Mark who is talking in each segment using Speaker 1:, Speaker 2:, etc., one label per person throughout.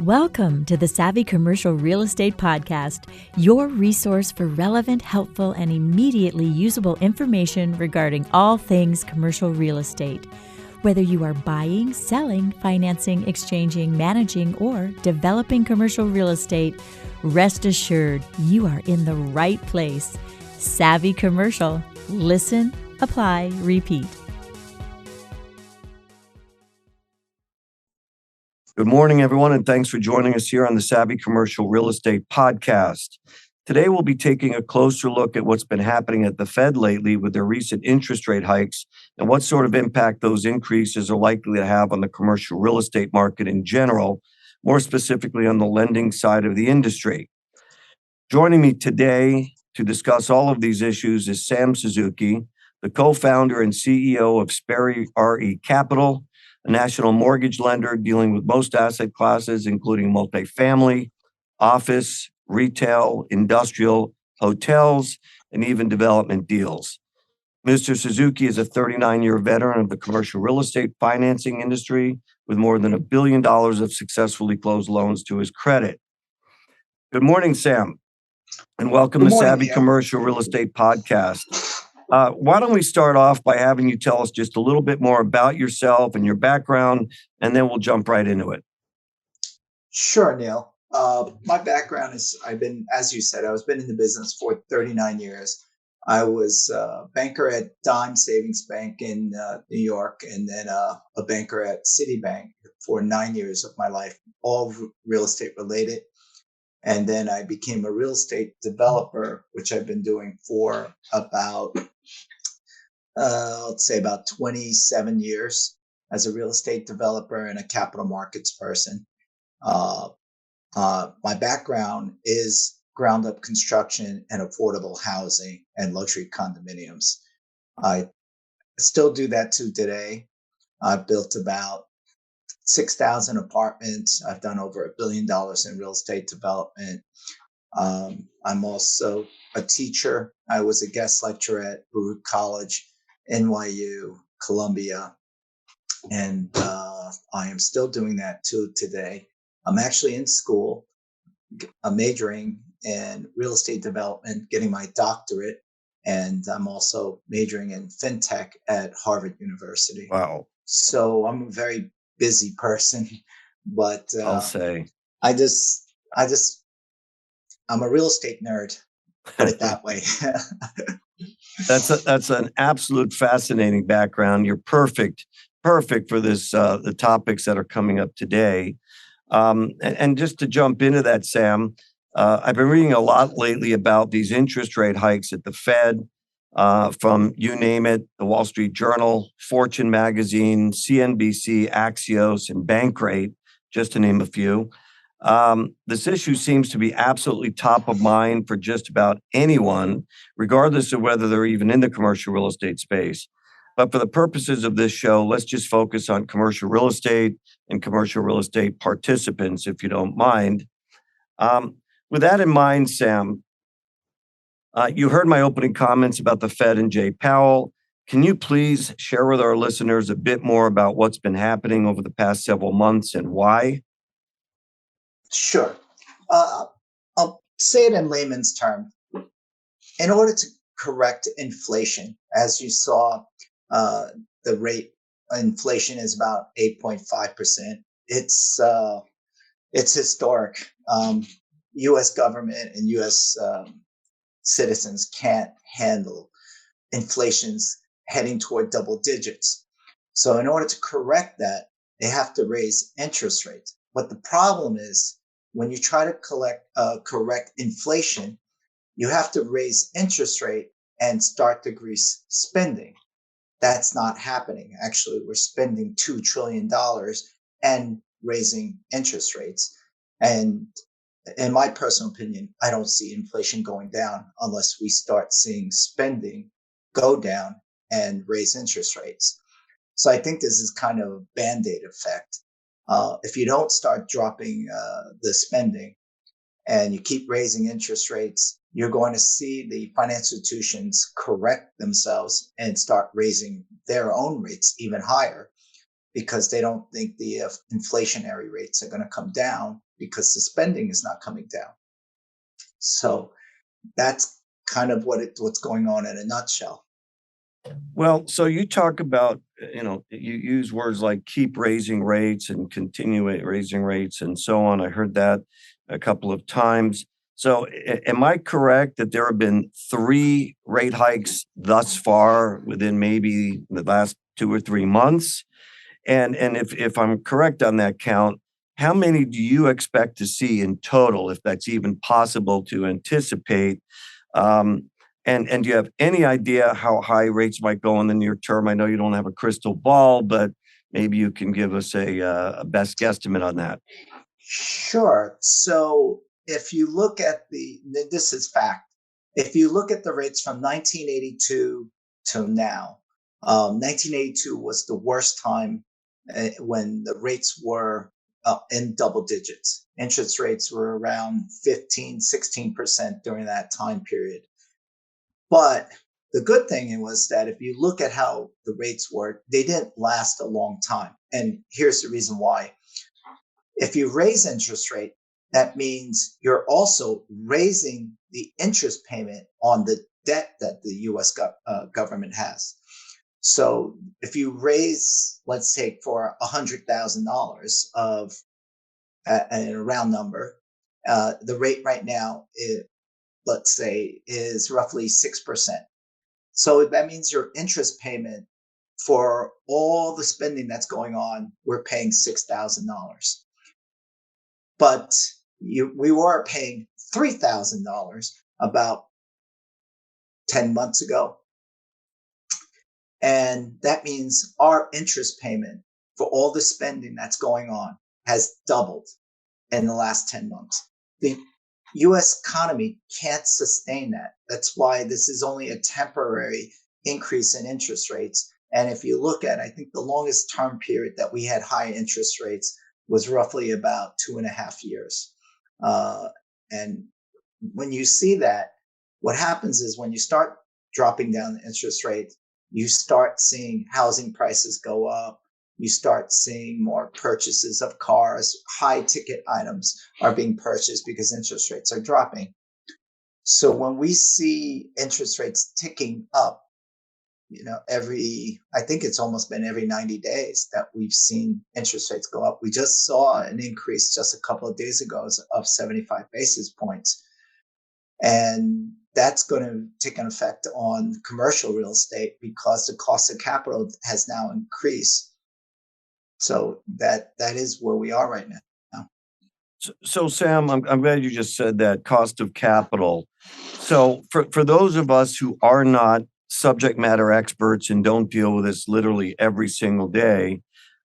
Speaker 1: Welcome to the Savvy Commercial Real Estate Podcast, your resource for relevant, helpful, and immediately usable information regarding all things commercial real estate. Whether you are buying, selling, financing, exchanging, managing, or developing commercial real estate, rest assured you are in the right place. Savvy Commercial. Listen, apply, repeat.
Speaker 2: Good morning, everyone, and thanks for joining us here on the Savvy Commercial Real Estate Podcast. Today, we'll be taking a closer look at what's been happening at the Fed lately with their recent interest rate hikes and what sort of impact those increases are likely to have on the commercial real estate market in general, more specifically on the lending side of the industry. Joining me today to discuss all of these issues is Sam Suzuki, the co-founder and CEO of Sperry RE Capital, a national mortgage lender dealing with most asset classes, including multifamily, office, retail, industrial, hotels, and even development deals. Mr. Suzuki is a 39-year veteran of the commercial real estate financing industry with more than $1 billion of successfully closed loans to his credit. Good morning, Sam, and welcome to Savvy Commercial Real Estate Podcast. Why don't we start off by having you tell us just a little bit more about yourself and your background, and then we'll jump right into it.
Speaker 3: Sure, Neil. My background is as you said, I've been in the business for 39 years. I was a banker at Dime Savings Bank in New York, and then a banker at Citibank for 9 years of my life, all real estate related. And then I became a real estate developer, which I've been doing for about, let's say about 27 years as a real estate developer and a capital markets person. My background is ground up construction and affordable housing and luxury condominiums. I still do that too today. I've built about 6,000 apartments. I've done over $1 billion in real estate development. I'm also a teacher. I was a guest lecturer at Baruch College, NYU, Columbia, and I am still doing that too today. I'm actually in school. I'm majoring in real estate development, getting my doctorate, and I'm also majoring in fintech at Harvard University.
Speaker 2: Wow.
Speaker 3: So I'm a very busy person, but
Speaker 2: I'll say
Speaker 3: I'm a real estate nerd, put it that way.
Speaker 2: That's an absolute fascinating background. You're perfect for this the topics that are coming up today. And just to jump into that, Sam, I've been reading a lot lately about these interest rate hikes at the Fed. From you name it, the Wall Street Journal, Fortune Magazine, CNBC, Axios, and Bankrate, just to name a few. This issue seems to be absolutely top of mind for just about anyone, regardless of whether they're even in the commercial real estate space. But for the purposes of this show, let's just focus on commercial real estate and commercial real estate participants, if you don't mind. With that in mind, Sam, you heard my opening comments about the Fed and Jay Powell. Can you please share with our listeners a bit more about what's been happening over the past several months and why?
Speaker 3: Sure. I'll say it in layman's terms. In order to correct inflation, as you saw, the rate inflation is about 8.5%. It's historic. U.S. government and U.S. Citizens can't handle inflation's heading toward double digits. So in order to correct that, they have to raise interest rates. But the problem is when you try to correct inflation, you have to raise interest rate and start to grease spending. That's not happening. Actually, we're spending $2 trillion and raising interest rates. And in my personal opinion, I don't see inflation going down unless we start seeing spending go down and raise interest rates. So I think this is kind of a Band-Aid effect. If you don't start dropping the spending and you keep raising interest rates, you're going to see the financial institutions correct themselves and start raising their own rates even higher, because they don't think the inflationary rates are going to come down because the spending is not coming down. So that's kind of what's going on in a nutshell.
Speaker 2: Well, so you talk about, you use words like keep raising rates and continue raising rates and so on. I heard that a couple of times. So am I correct that there have been 3 rate hikes thus far within maybe the last 2 or 3 months? And if I'm correct on that count, how many do you expect to see in total, if that's even possible to anticipate? Um, and do you have any idea how high rates might go in the near term? I know you don't have a crystal ball, but maybe you can give us a best guesstimate on that.
Speaker 3: Sure. So if you look at this is fact. If you look at the rates from 1982 to now, 1982 was the worst time when the rates were in double digits. Interest rates were around 15, 16% during that time period. But the good thing was that if you look at how the rates were, they didn't last a long time. And here's the reason why. If you raise interest rate, that means you're also raising the interest payment on the debt that the U.S. government has. So if you raise, let's take for $100,000 of a round number, the rate right now, let's say, is roughly 6%. So that means your interest payment for all the spending that's going on, we're paying $6,000. But we were paying $3,000 about 10 months ago. And that means our interest payment for all the spending that's going on has doubled in the last 10 months. The US economy can't sustain that. That's why this is only a temporary increase in interest rates. And if you look at, I think the longest term period that we had high interest rates was roughly about 2.5 years. And when you see that, what happens is when you start dropping down the interest rate, you start seeing housing prices go up. You start seeing more purchases of cars. High ticket items are being purchased because interest rates are dropping. So when we see interest rates ticking up, I think it's almost been every 90 days that we've seen interest rates go up. We just saw an increase just a couple of days ago of 75 basis points. And that's going to take an effect on commercial real estate because the cost of capital has now increased. So that is where we are right now.
Speaker 2: So Sam, I'm glad you just said that cost of capital. So for those of us who are not subject matter experts and don't deal with this literally every single day,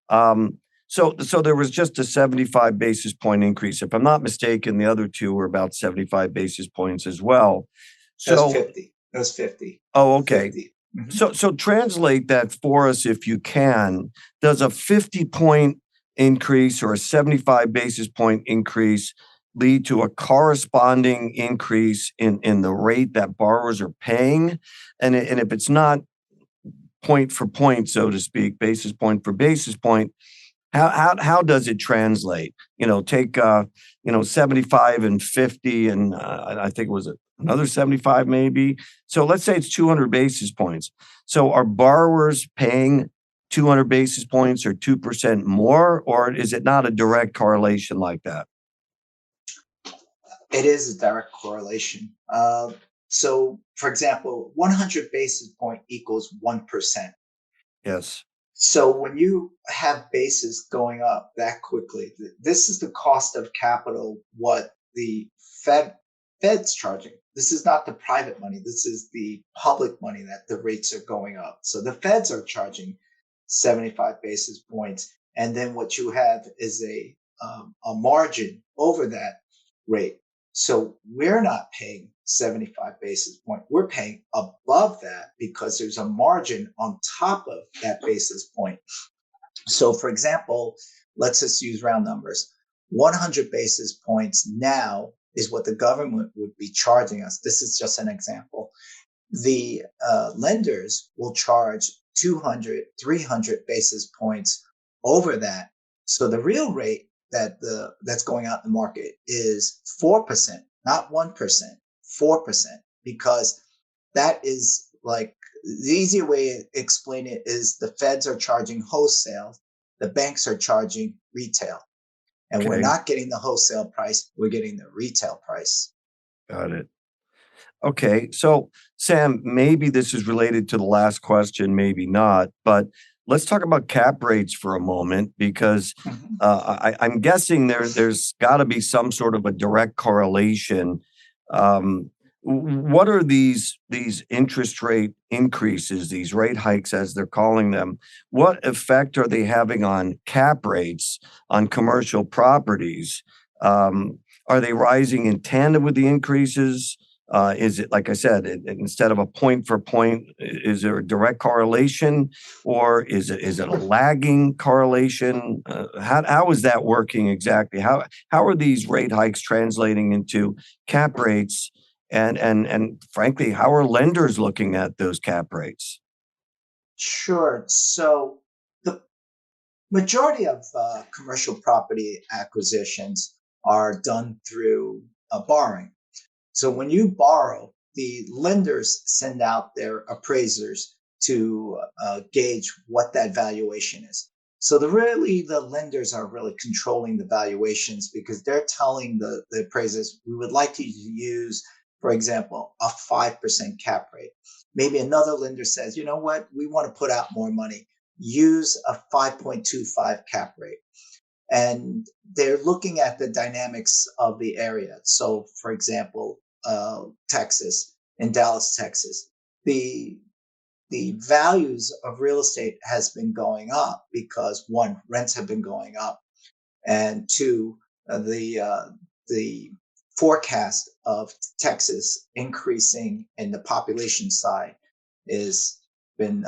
Speaker 2: so there was just a 75 basis point increase. If I'm not mistaken, the other two were about 75 basis points as well.
Speaker 3: So 50. That's 50.
Speaker 2: Oh, okay.
Speaker 3: 50.
Speaker 2: Mm-hmm. So translate that for us if you can. Does a 50-point increase or a 75 basis point increase lead to a corresponding increase in the rate that borrowers are paying? And if it's not point for point, so to speak, basis point for basis point, how does it translate? Take 75 and 50, and I think it was another 75 maybe. So let's say it's 200 basis points. So are borrowers paying 200 basis points or 2% more, or is it not a direct correlation like that?
Speaker 3: It is a direct correlation. So, for example, 100 basis point equals 1%.
Speaker 2: Yes.
Speaker 3: So when you have bases going up that quickly, this is the cost of capital, what the Fed's charging. This is not the private money. This is the public money that the rates are going up. So the Feds are charging 75 basis points. And then what you have is a margin over that rate. So we're not paying 75 basis point. We're paying above that because there's a margin on top of that basis point. So for example, let's just use round numbers. 100 basis points now is what the government would be charging us. This is just an example. The lenders will charge 200, 300 basis points over that. So the real rate that's going out in the market is 4%, not 1%, 4%, because that is like the easier way to explain it is the feds are charging wholesale, the banks are charging retail. And we're
Speaker 2: Okay,
Speaker 3: not getting the wholesale price, we're getting the retail price.
Speaker 2: got it. Okay, so Sam, maybe this is related to the last question, maybe not, but let's talk about cap rates for a moment because
Speaker 3: Mhm.
Speaker 2: I'm guessing there's got to be some sort of a direct correlation. What are these interest rate increases, these rate hikes as they're calling them? What effect are they having on cap rates on commercial properties? Are they rising in tandem with the increases? Is it, like I said, instead of a point for point, is there a direct correlation, or is it a lagging correlation? How is that working exactly? How are these rate hikes translating into cap rates? And frankly, how are lenders looking at those cap rates?
Speaker 3: Sure. So the majority of commercial property acquisitions are done through borrowing. So when you borrow, the lenders send out their appraisers to gauge what that valuation is. So the lenders are really controlling the valuations because they're telling the appraisers, we would like to use, for example, a 5% cap rate. Maybe another lender says, you know what, we want to put out more money. Use a 5.25 cap rate. And they're looking at the dynamics of the area. So, for example, Texas, in Dallas, Texas, the the values of real estate has been going up because one, rents have been going up, and two, the forecast of Texas increasing in the population side is been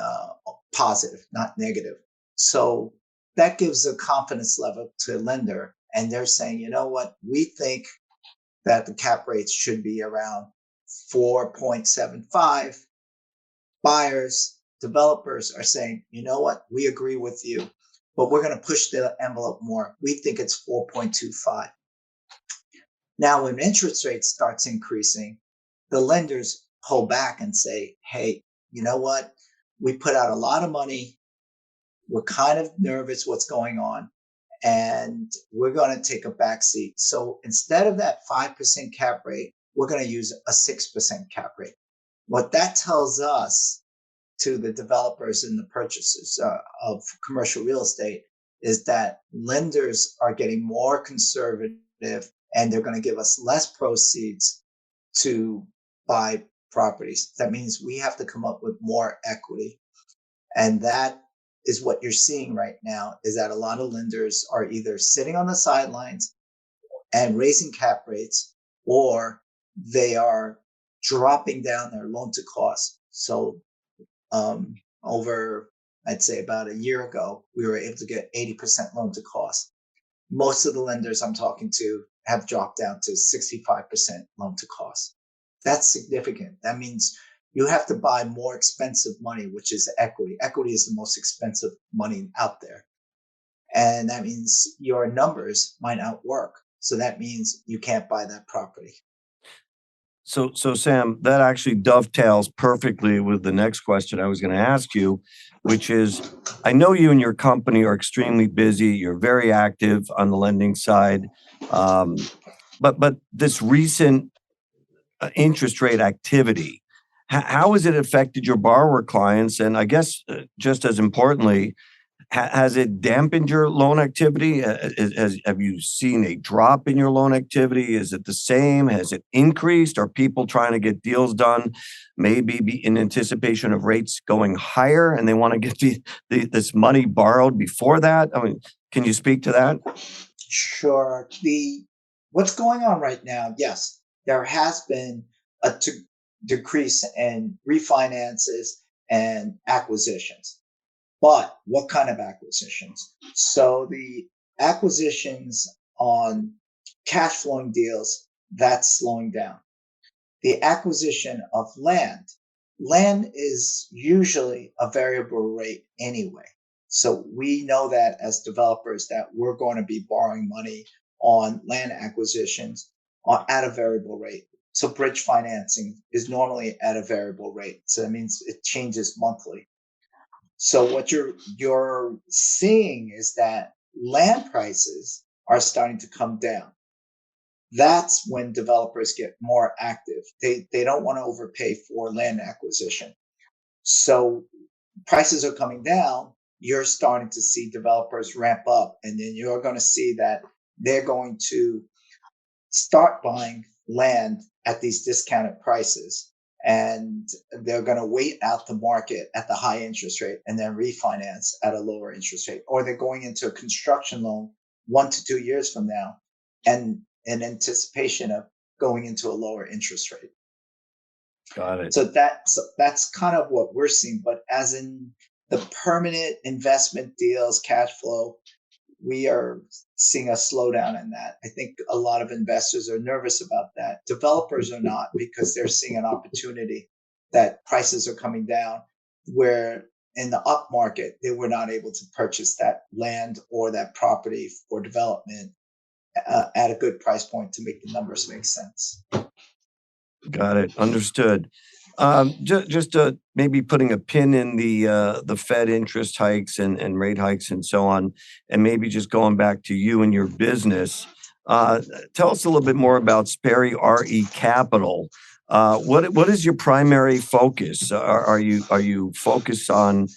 Speaker 3: positive, not negative. So that gives a confidence level to a lender, and they're saying, you know what, we think that the cap rates should be around 4.75. Buyers, developers are saying, you know what, we agree with you, but we're going to push the envelope more. We think it's 4.25. Now, when interest rates starts increasing, the lenders pull back and say, hey, you know what? We put out a lot of money. We're kind of nervous what's going on, and we're going to take a back seat. So instead of that 5% cap rate, we're going to use a 6% cap rate. What that tells us, to the developers and the purchasers of commercial real estate, is that lenders are getting more conservative and they're going to give us less proceeds to buy properties. That means we have to come up with more equity. And that is what you're seeing right now, is that a lot of lenders are either sitting on the sidelines and raising cap rates, or they are dropping down their loan to cost. So over, I'd say about a year ago, we were able to get 80% loan to cost. Most of the lenders I'm talking to have dropped down to 65% loan to cost. That's significant. That means you have to buy more expensive money, which is equity. Equity is the most expensive money out there. And that means your numbers might not work. So that means you can't buy that property.
Speaker 2: So Sam, that actually dovetails perfectly with the next question I was going to ask you, which is, I know you and your company are extremely busy. You're very active on the lending side, um, but this recent interest rate activity, how has it affected your borrower clients? And I guess just as importantly, has it dampened your loan activity? Have you seen a drop in your loan activity? Is it the same? Has it increased? Are people trying to get deals done, maybe be in anticipation of rates going higher, and they want to get this money borrowed before that? I mean, can you speak to that?
Speaker 3: Sure. The What's going on right now? Yes, there has been a decrease in refinances and acquisitions. But what kind of acquisitions? So the acquisitions on cash flowing deals, that's slowing down. The acquisition of land is usually a variable rate anyway. So we know that as developers that we're going to be borrowing money on land acquisitions at a variable rate. So bridge financing is normally at a variable rate. So that means it changes monthly. So what you're seeing is that land prices are starting to come down. That's when developers get more active. They don't want to overpay for land acquisition. So prices are coming down. You're starting to see developers ramp up, and then you're going to see that they're going to start buying land at these discounted prices, and they're going to wait out the market at the high interest rate and then refinance at a lower interest rate, or they're going into a construction loan 1 to 2 years from now and in anticipation of going into a lower interest rate.
Speaker 2: Got it.
Speaker 3: So that's kind of what we're seeing. But as in the permanent investment deals, cash flow, we are seeing a slowdown in that. I think a lot of investors are nervous about that. Developers are not, because they're seeing an opportunity that prices are coming down, where in the up market, they were not able to purchase that land or that property for development at a good price point to make the numbers make sense.
Speaker 2: Got it. Understood. Just maybe putting a pin in the Fed interest hikes and rate hikes and so on, and maybe just going back to you and your business. Tell us a little bit more about Sperry RE Capital. What is your primary focus? Are you focused on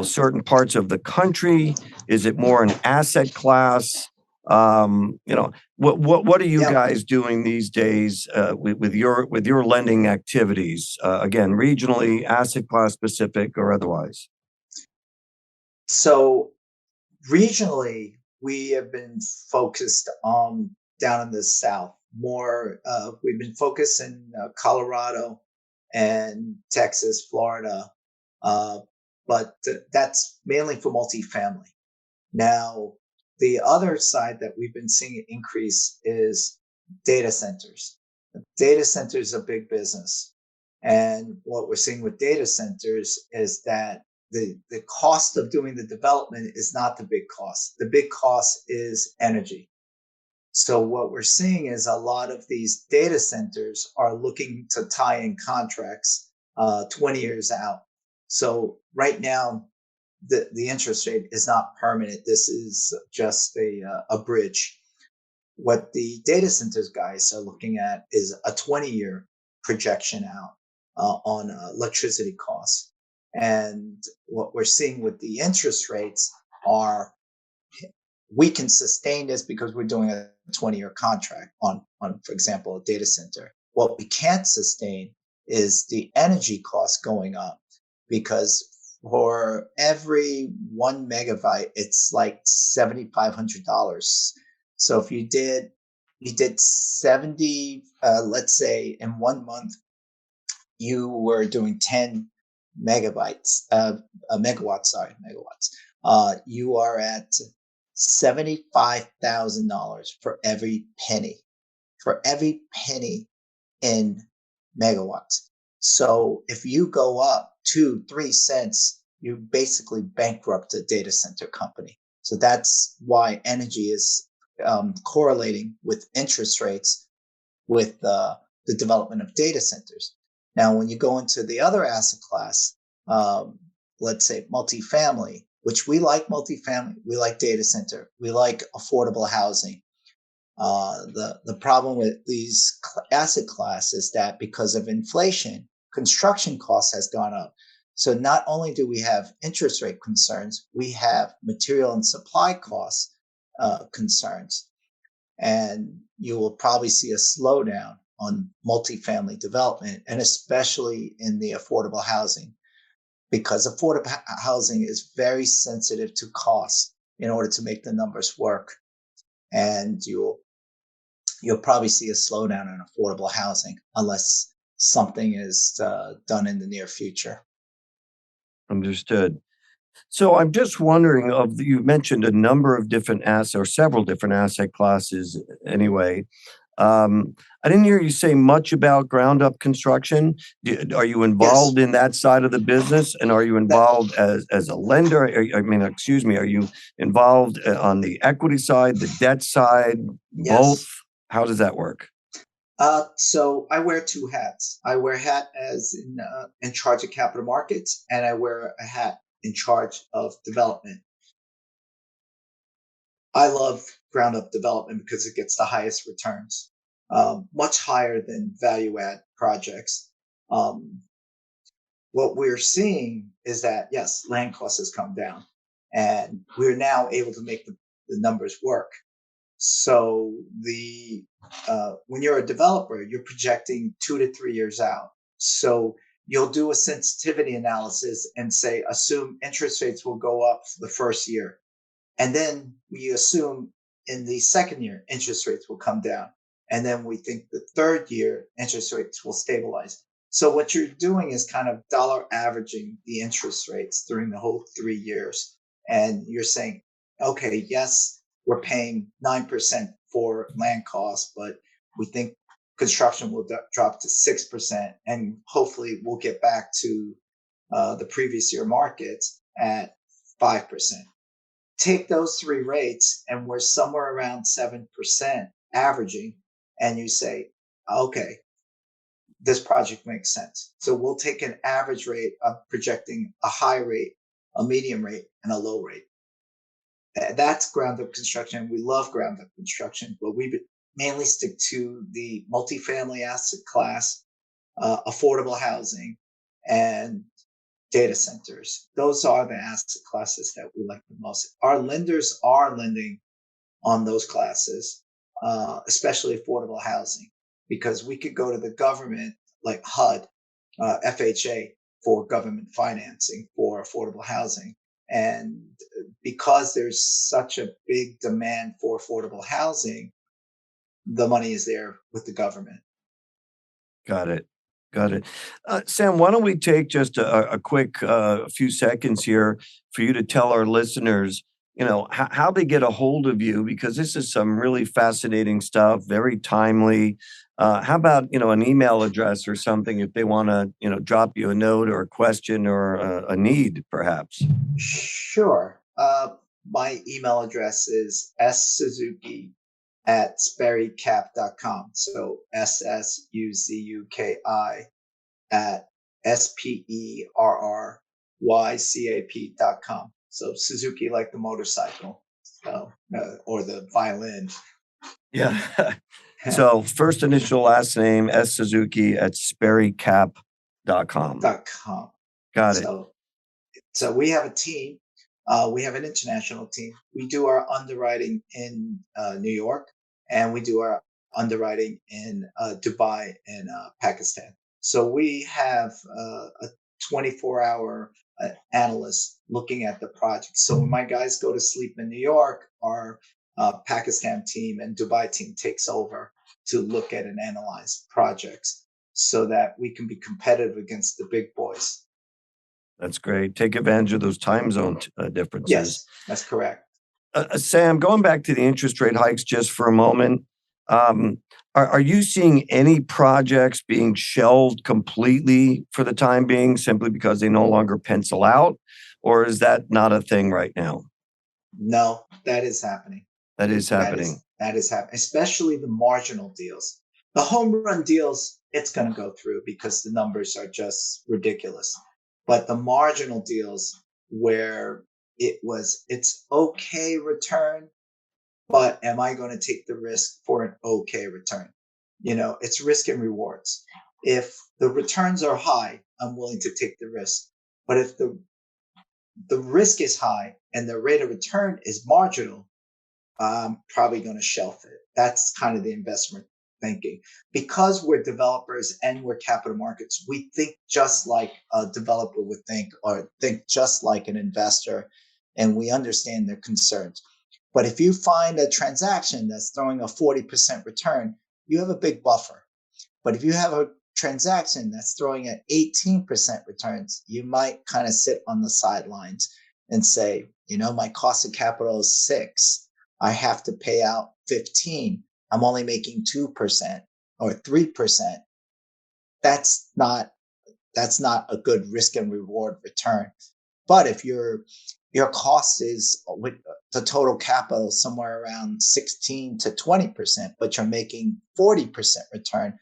Speaker 2: certain parts of the country? Is it more an asset class? What are you guys doing these days with your lending activities? Again, regionally, asset class specific, or otherwise?
Speaker 3: So regionally, we have been focused on down in the South more. We've been focused in Colorado and Texas, Florida, but that's mainly for multifamily. Now, the other side that we've been seeing an increase is data centers. Data centers are a big business. And what we're seeing with data centers is that the cost of doing the development is not the big cost. The big cost is energy. So what we're seeing is a lot of these data centers are looking to tie in contracts 20 years out. So right now, the interest rate is not permanent. This is just a bridge. What the data centers guys are looking at is a 20-year projection out on electricity costs. And what we're seeing with the interest rates are, we can sustain this because we're doing a 20-year contract on, for example, a data center. What we can't sustain is the energy costs going up, because for every 1 megabyte, it's like $7,500. So if you did 70, let's say in 1 month, you were doing 10 megawatts, megawatts. You are at $75,000 for every penny in megawatts. So if you go up 2-3 cents, you basically bankrupt a data center company. So that's why energy is correlating with interest rates with the development of data centers. Now, when you go into the other asset class, let's say multifamily, which we like multifamily, we like data center, we like affordable housing. The problem with these asset class is that because of inflation, construction costs has gone up. So not only do we have interest rate concerns, we have material and supply costs concerns. And you will probably see a slowdown on multifamily development, and especially in the affordable housing, because affordable housing is very sensitive to cost in order to make the numbers work. And you'll probably see a slowdown in affordable housing unless something is done in the near future.
Speaker 2: Understood. So I'm just wondering, you mentioned a number of different assets, or several different asset classes anyway. I didn't hear you say much about ground up construction. Are you
Speaker 3: Yes,
Speaker 2: involved in that side of the business? And are you
Speaker 3: that
Speaker 2: involved as a lender? Excuse me, are you involved on the equity side, the debt side, both?
Speaker 3: yes.
Speaker 2: How does that work?
Speaker 3: So I wear two hats. I wear a hat as in charge of capital markets, and I wear a hat in charge of development. I love ground up development because it gets the highest returns, much higher than value add projects. Um, what we're seeing is that, yes, land costs has come down, and we're now able to make the numbers work. So the when you're a developer, you're projecting 2 to 3 years out. So you'll do a sensitivity analysis and say, assume interest rates will go up for the first year. And then we assume in the second year, interest rates will come down. And then we think the third year, interest rates will stabilize. So what you're doing is kind of dollar averaging the interest rates during the whole 3 years. And you're saying, okay, yes, we're paying 9% for land costs, but we think construction will drop to 6%. And hopefully we'll get back to the previous year markets at 5%. Take those three rates and we're somewhere around 7% averaging, and you say, okay, this project makes sense. So we'll take an average rate of projecting a high rate, a medium rate, and a low rate. That's ground up construction. We love ground up construction, but we mainly stick to the multifamily asset class, affordable housing, and data centers. Those are the asset classes that we like the most. Our lenders are lending on those classes, especially affordable housing, because we could go to the government like HUD, FHA, for government financing for affordable housing. And because there's such a big demand for affordable housing, the money is there with the government.
Speaker 2: Got it. Got it. Sam, why don't we take just a quick few seconds here for you to tell our listeners, how they get a hold of you, because this is some really fascinating stuff, very timely. How about, an email address or something if they want to, drop you a note or a question or a need, perhaps?
Speaker 3: Sure. My email address is ssuzuki at sperrycap.com. So SSUZUKI at SPERRYCAP.com. So Suzuki like the motorcycle, so, or the violin.
Speaker 2: Yeah. So first initial, last name, S Suzuki at sperrycap.com.
Speaker 3: .com.
Speaker 2: Got it.
Speaker 3: So we have a team. We have an international team. We do our underwriting in New York, and we do our underwriting in Dubai and Pakistan. So we have a 24-hour analyst looking at the project. So when my guys go to sleep in New York, our Pakistan team and Dubai team takes over to look at and analyze projects so that we can be competitive against the big boys.
Speaker 2: That's great. Take advantage of those time zone differences.
Speaker 3: Yes, that's correct.
Speaker 2: Sam, going back to the interest rate hikes just for a moment, are you seeing any projects being shelved completely for the time being simply because they no longer pencil out? Or is that not a thing right now?
Speaker 3: No, that is happening.
Speaker 2: That is happening.
Speaker 3: That is happening, especially the marginal deals. The home run deals, it's going to go through because the numbers are just ridiculous. But the marginal deals where it's okay return, but am I going to take the risk for an okay return? It's risk and rewards. If the returns are high, I'm willing to take the risk. But if the risk is high and the rate of return is marginal, I'm probably going to shelf it. That's kind of the investment thinking. Because we're developers and we're capital markets, we think just like a developer would think, or think just like an investor, and we understand their concerns. But if you find a transaction that's throwing a 40% return, you have a big buffer. But if you have a transaction that's throwing at 18% returns, you might kind of sit on the sidelines and say, my cost of capital is 6. I have to pay out 15. I'm only making 2% or 3%. That's not a good risk and reward return. But if your cost is with the total capital somewhere around 16 to 20%, but you're making 40% return,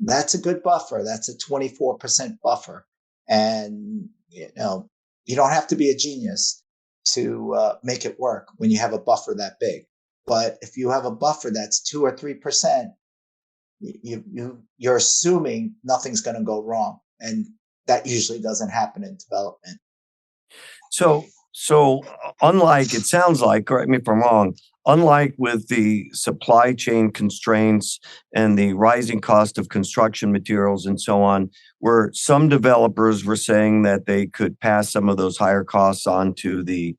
Speaker 3: that's a good buffer. That's a 24% buffer. And you don't have to be a genius to make it work when you have a buffer that big. But if you have a buffer that's 2 or 3%, you're assuming nothing's going to go wrong, and that usually doesn't happen in development.
Speaker 2: So unlike, it sounds like, correct me if I'm wrong, unlike with the supply chain constraints and the rising cost of construction materials and so on, where some developers were saying that they could pass some of those higher costs on to the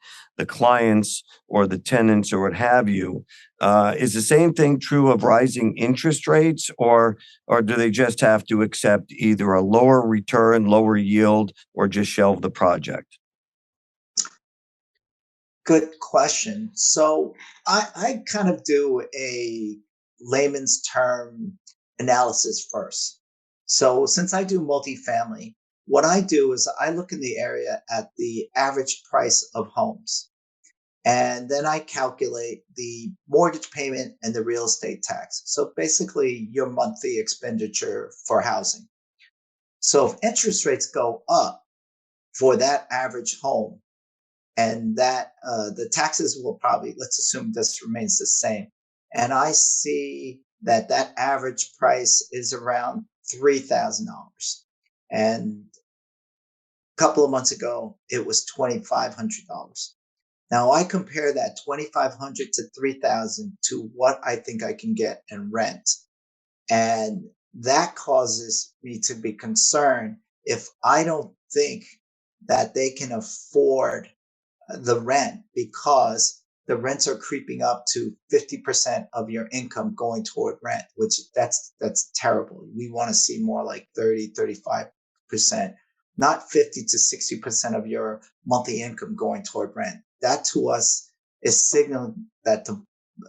Speaker 2: clients or the tenants or what have you. Is the same thing true of rising interest rates, or do they just have to accept either a lower return, lower yield, or just shelve the project?
Speaker 3: Good question. So I kind of do a layman's term analysis first. So since I do multifamily, what I do is I look in the area at the average price of homes. And then I calculate the mortgage payment and the real estate tax. So basically your monthly expenditure for housing. So if interest rates go up for that average home, and that the taxes will probably, let's assume this remains the same, and I see that average price is around $3,000, and a couple of months ago it was $2,500. Now I compare that 2,500 to 3,000 to what I think I can get in rent, and that causes me to be concerned if I don't think that they can afford the rent, because the rents are creeping up to 50% of your income going toward rent, which that's terrible. We want to see more like 30, 35%, not 50 to 60% of your monthly income going toward rent. That to us is signaling that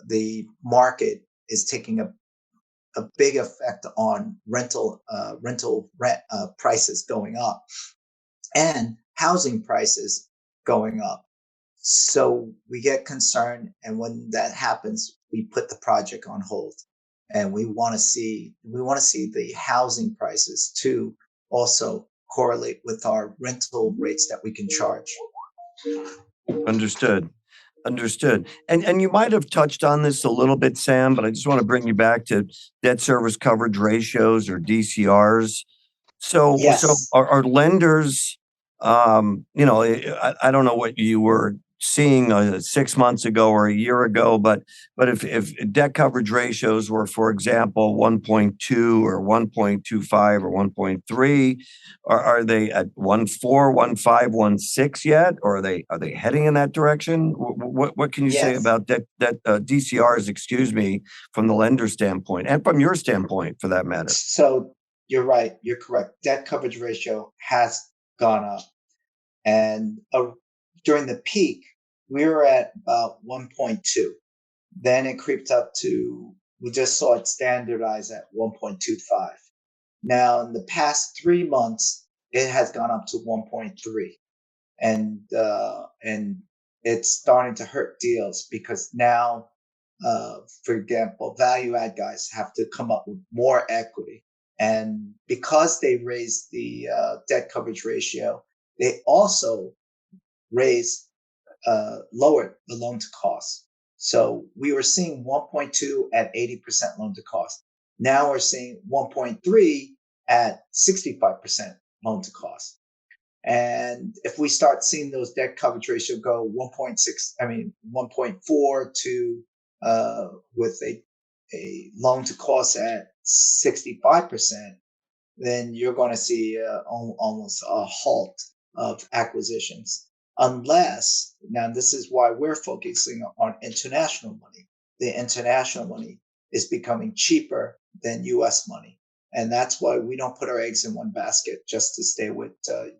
Speaker 3: the market is taking a big effect on rental rent prices going up and housing prices going up. So we get concerned, and when that happens, we put the project on hold, and we want to see the housing prices to also correlate with our rental rates that we can charge.
Speaker 2: Understood. Understood. And you might have touched on this a little bit, Sam, but I just want to bring you back to debt service coverage ratios, or DCRs. So
Speaker 3: Yes.
Speaker 2: are lenders, I don't know what you were seeing 6 months ago or a year ago, but if debt coverage ratios were, for example, 1.2 or 1.25 or 1.3, are they at 1.4, 1.5, 1.6 yet, or are they heading in that direction? What can you say
Speaker 3: Yes.
Speaker 2: about that DCRs, excuse me, from the lender standpoint and from your standpoint for that matter?
Speaker 3: So you're right. You're correct. Debt coverage ratio has gone up. And during the peak, we were at about 1.2. Then it creeped up to, we just saw it standardize at 1.25. Now, in the past 3 months, it has gone up to 1.3. And it's starting to hurt deals, because now, for example, value add guys have to come up with more equity. And because they raised the debt coverage ratio, they also lowered the loan to cost. So we were seeing 1.2 at 80% loan to cost. Now we're seeing 1.3 at 65% loan to cost. And if we start seeing those debt coverage ratio go 1.4 to with a loan to cost at 65%, then you're going to see almost a halt of acquisitions. Unless, now this is why we're focusing on international money. The international money is becoming cheaper than US money. And that's why we don't put our eggs in one basket just to stay with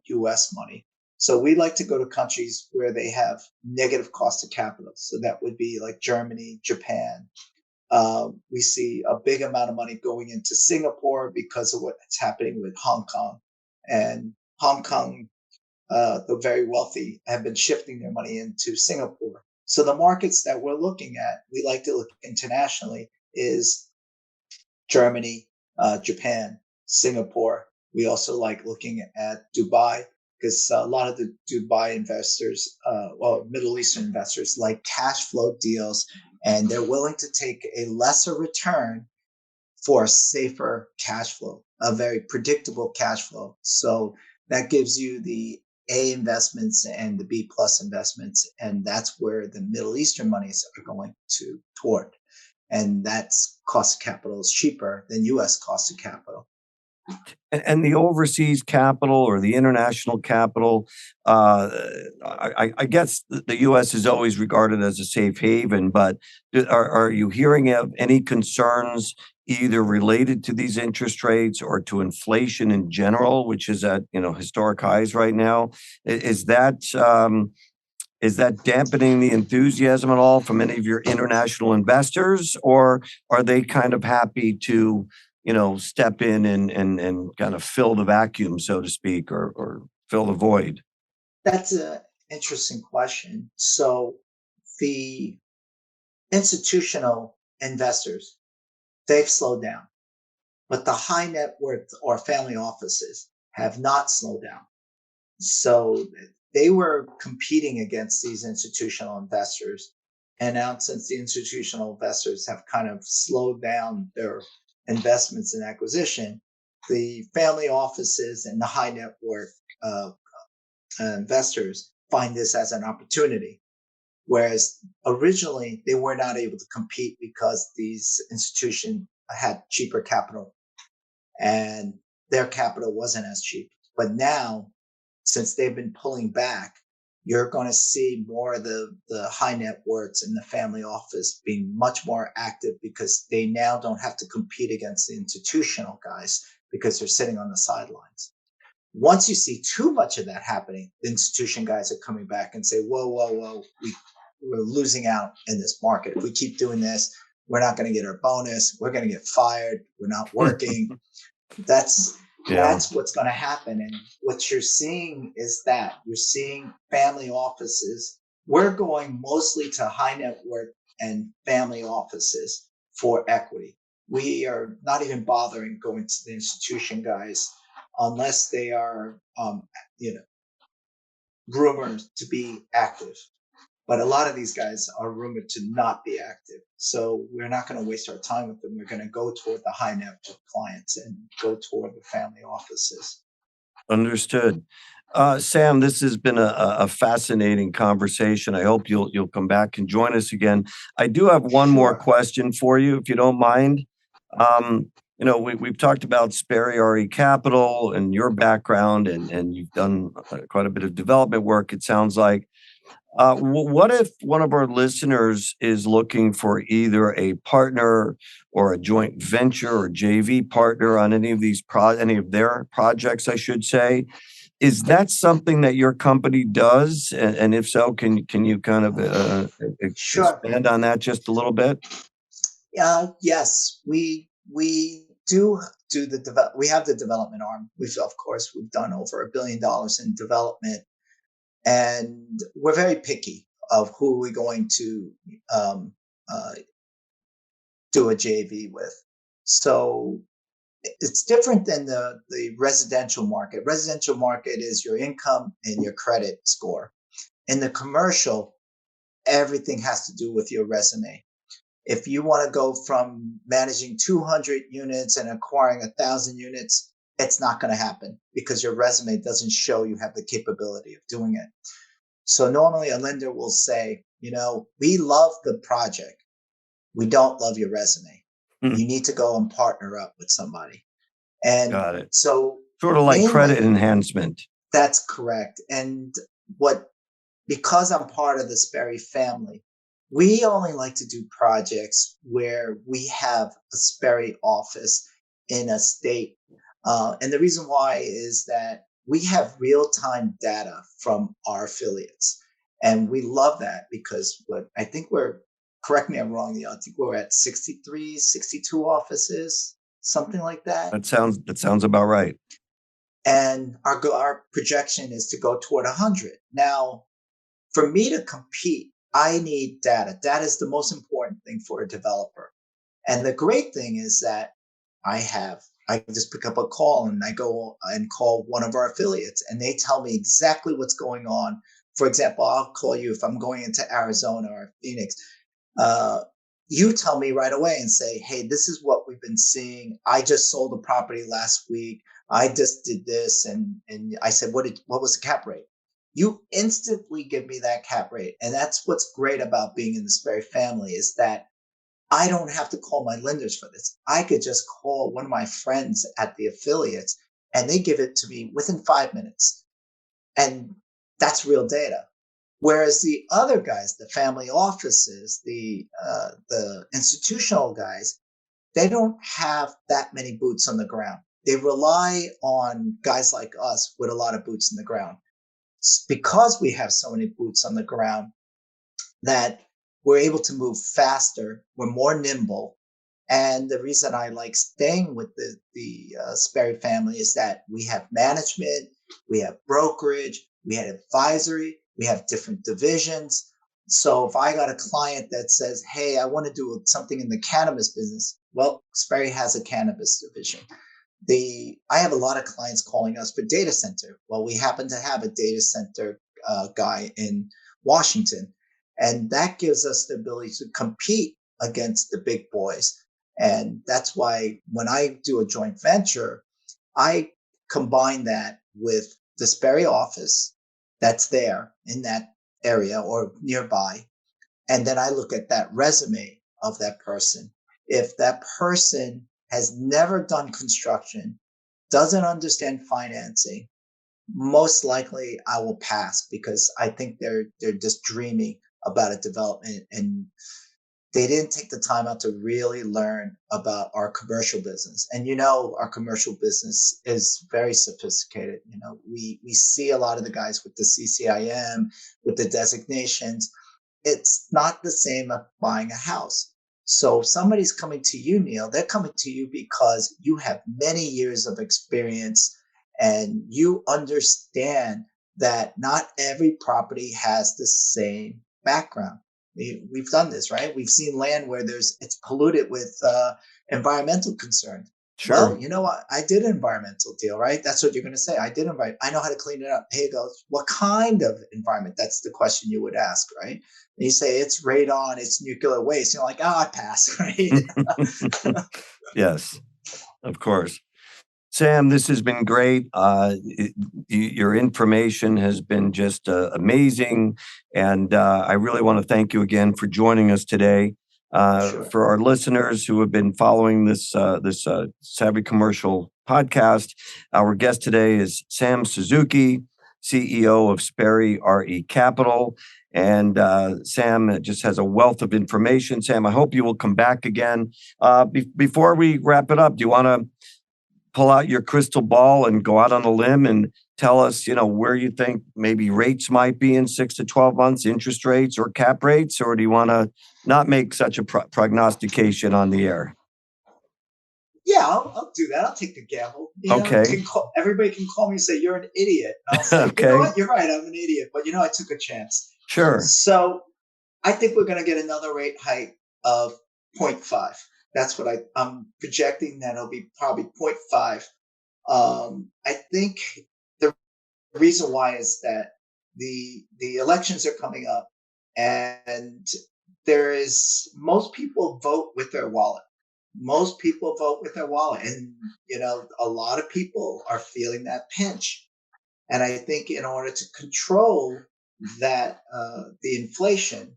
Speaker 3: US money. So we like to go to countries where they have negative cost of capital. So that would be like Germany, Japan, We see a big amount of money going into Singapore because of what's happening with Hong Kong. And Hong Kong, the very wealthy, have been shifting their money into Singapore. So the markets that we're looking at, we like to look internationally, is Germany, Japan, Singapore. We also like looking at Dubai because a lot of the Dubai investors, Middle Eastern investors, like cash flow deals, and they're willing to take a lesser return for a safer cash flow, a very predictable cash flow. So that gives you the A investments and the B plus investments, and that's where the Middle Eastern monies are going toward. And that's cost of capital is cheaper than U.S. cost of capital.
Speaker 2: And the overseas capital or the international capital, I guess the U.S. is always regarded as a safe haven, but are you hearing of any concerns either related to these interest rates or to inflation in general, which is at historic highs right now? Is that dampening the enthusiasm at all from any of your international investors, or are they kind of happy to step in and kind of fill the vacuum, so to speak, or fill the void?
Speaker 3: That's an interesting question. So the institutional investors, they've slowed down, but the high net worth or family offices have not slowed down. So they were competing against these institutional investors. And now, since the institutional investors have kind of slowed down their investments and acquisition, the family offices and the high net worth investors find this as an opportunity. Whereas originally they were not able to compete because these institutions had cheaper capital and their capital wasn't as cheap. But now, since they've been pulling back, you're going to see more of the high net worths in the family office being much more active because they now don't have to compete against the institutional guys because they're sitting on the sidelines. Once you see too much of that happening, the institution guys are coming back and say, whoa, we're losing out in this market. If we keep doing this, we're not going to get our bonus. We're going to get fired. We're not working. That's what's going to happen. And what you're seeing is that you're seeing family offices. We're going mostly to high net worth and family offices for equity. We are not even bothering going to the institution guys unless they are, rumored to be active. But a lot of these guys are rumored to not be active. So we're not going to waste our time with them. We're going to go toward the high net worth clients and go toward the family offices.
Speaker 2: Understood. Sam, this has been a fascinating conversation. I hope you'll come back and join us again. I do have one more question for you, if you don't mind. We've talked about Sperry RE Capital and your background, and you've done quite a bit of development work, it sounds like. What if one of our listeners is looking for either a partner or a joint venture or JV partner on any of their projects, I should say? Is that something that your company does? And if so, can you kind of expand on that just a little bit?
Speaker 3: Yes, we do we have the development arm. We've done over $1 billion in development. And we're very picky of who we're going to do a JV with. So it's different than the residential market. Residential market is your income and your credit score. In the commercial, everything has to do with your resume. If you want to go from managing 200 units and acquiring 1,000 units, it's not going to happen because your resume doesn't show you have the capability of doing it. So normally a lender will say, we love the project. We don't love your resume. You need to go and partner up with somebody. And
Speaker 2: got it.
Speaker 3: So
Speaker 2: sort of like credit enhancement.
Speaker 3: That's correct. And because I'm part of the Sperry family, we only like to do projects where we have a Sperry office in a state. And the reason why is that we have real-time data from our affiliates. And we love that because I think we're correct me if I'm wrong, I think we're at 63, 62 offices, something like that.
Speaker 2: That sounds about right.
Speaker 3: And our projection is to go toward 100. Now, for me to compete, I need data. Data is the most important thing for a developer. And the great thing is that I can just pick up a call and I go and call one of our affiliates and they tell me exactly what's going on. For example, I'll call you if I'm going into Arizona or Phoenix. Uh, you tell me right away and say, hey, this is what we've been seeing. I just sold a property last week. I just did this. And I said, what was the cap rate? You instantly give me that cap rate. And that's what's great about being in the Sperry family is that I don't have to call my lenders for this. I could just call one of my friends at the affiliates and they give it to me within 5 minutes. And that's real data. Whereas the other guys, the family offices, the institutional guys, they don't have that many boots on the ground. They rely on guys like us with a lot of boots on the ground. Because we have so many boots on the ground, that we're able to move faster, we're more nimble. And the reason I like staying with the Sperry family is that we have management, we have brokerage, we have advisory, we have different divisions. So if I got a client that says, hey, I want to do something in the cannabis business, well, Sperry has a cannabis division. I have a lot of clients calling us for data center. Well, we happen to have a data center guy in Washington, and that gives us the ability to compete against the big boys. And that's why when I do a joint venture, I combine that with the Sperry office that's there in that area or nearby. And then I look at that resume of that person. If that person has never done construction, doesn't understand financing, most likely I will pass because I think they're just dreaming about a development and they didn't take the time out to really learn about our commercial business. And our commercial business is very sophisticated. We see a lot of the guys with the CCIM, with the designations. It's not the same as buying a house. So if somebody's coming to you, Neil, they're coming to you because you have many years of experience and you understand that not every property has the same background. We've done this, right? We've seen land where it's polluted with environmental concerns.
Speaker 2: Sure.
Speaker 3: Well, you know what? I did an environmental deal, right? That's what you're going to say. I know how to clean it up. Here it goes. What kind of environment? That's the question you would ask, right? And you say it's radon, it's nuclear waste. You're like, I pass, right?
Speaker 2: Yes, of course. Sam, this has been great. Your information has been just amazing. And I really want to thank you again for joining us today.
Speaker 3: Sure.
Speaker 2: For our listeners who have been following this Savvy Commercial podcast, our guest today is Sam Suzuki, CEO of Sperry RE Capital. And Sam just has a wealth of information. Sam, I hope you will come back again. Before we wrap it up, do you want to pull out your crystal ball and go out on a limb and tell us, where you think maybe rates might be in 6 to 12 months, interest rates or cap rates, or do you want to not make such a prognostication on the air?
Speaker 3: Yeah, I'll do that. I'll take the gamble.
Speaker 2: Okay.
Speaker 3: Everybody can call me and say, you're an idiot. And I'll say,
Speaker 2: Okay.
Speaker 3: You know what? You're right. I'm an idiot. But I took a chance.
Speaker 2: Sure.
Speaker 3: So I think we're going to get another rate hike of 0.5. That's what I'm projecting that it'll be probably 0.5. I think the reason why is that the elections are coming up and most people vote with their wallet. Most people vote with their wallet. And, a lot of people are feeling that pinch. And I think in order to control that, the inflation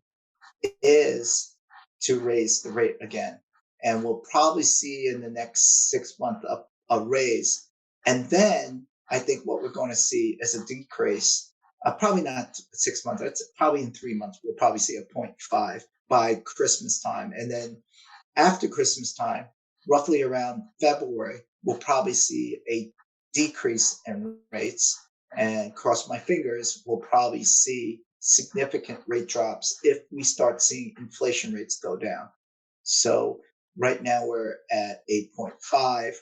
Speaker 3: is to raise the rate again. And we'll probably see in the next 6 months a raise. And then I think what we're going to see is a decrease. Probably not 6 months. It's probably in 3 months. We'll probably see a 0.5 by Christmas time. And then after Christmas time, roughly around February, we'll probably see a decrease in rates. And cross my fingers, we'll probably see significant rate drops if we start seeing inflation rates go down. So right now we're at 8.5.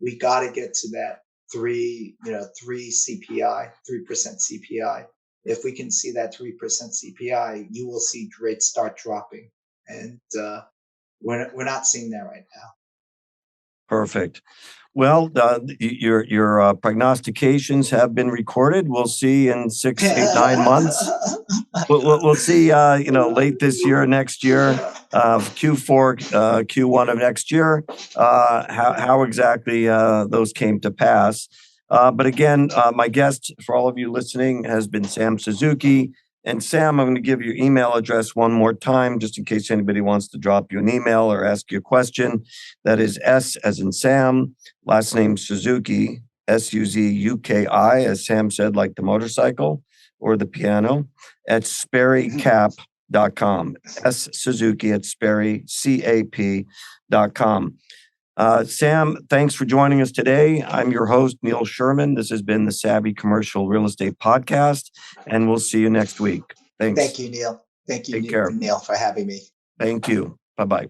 Speaker 3: We got to get to that 3 CPI, 3% CPI. If we can see that 3% CPI, you will see rates start dropping. And we're not seeing that right now.
Speaker 2: Perfect. Well, your prognostications have been recorded. We'll see in 6, 8, 9 months. We'll see. Late this year, next year, Q4, Q1 of next year, how exactly those came to pass. But again, my guest for all of you listening has been Sam Suzuki. And Sam, I'm going to give your email address one more time, just in case anybody wants to drop you an email or ask you a question. That is S as in Sam, last name Suzuki, Suzuki, as Sam said, like the motorcycle or the piano, at sperrycap.com. S Suzuki at sperrycap.com. Sam, thanks for joining us today. I'm your host, Neil Sherman. This has been the Savvy Commercial Real Estate Podcast, and we'll see you next week. Thanks.
Speaker 3: Thank you, Neil. Thank you,
Speaker 2: Take care.
Speaker 3: Neil, for having me.
Speaker 2: Thank you. Bye-bye.